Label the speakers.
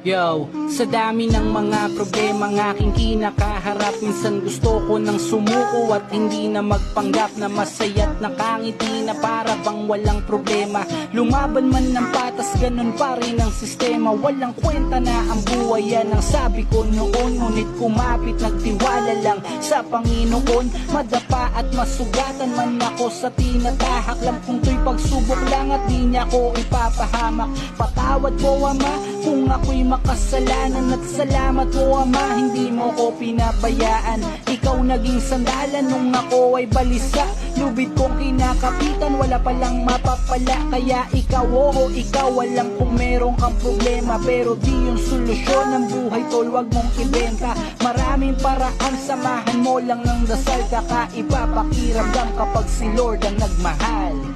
Speaker 1: Yo, sa dami ng mga problema ng aking kinakaharap, minsan gusto ko nang sumuko at hindi na magpanggap na masaya't nakangiti na para bang walang problema. Lumaban man ng patas, ganun pa rin ang sistema. Walang kwenta na ang buhay, yan ang sabi ko noon. Ngunit kumapit, nagtiwala lang sa Panginoon. Madapa at masugatan man ako sa tinatahak, alam kong to'y pagsubok lang at di niya ko ipapahamak. Patawad po Ama kung ako'y makasalanan, at salamat po Ama, hindi mo ko pinabayaan. Ikaw naging sandalan nung ako ay balisa. Lubid kong kinakapitan, wala palang mapapala. Kaya ikaw, oo ikaw, alam kung meron kang problema, pero di yung solusyon ng buhay tol, wag mong ibenta. Maraming paraan, samahan mo lang ng dasal. Kakaiba pakiramdam kapag si Lord ang nagmahal.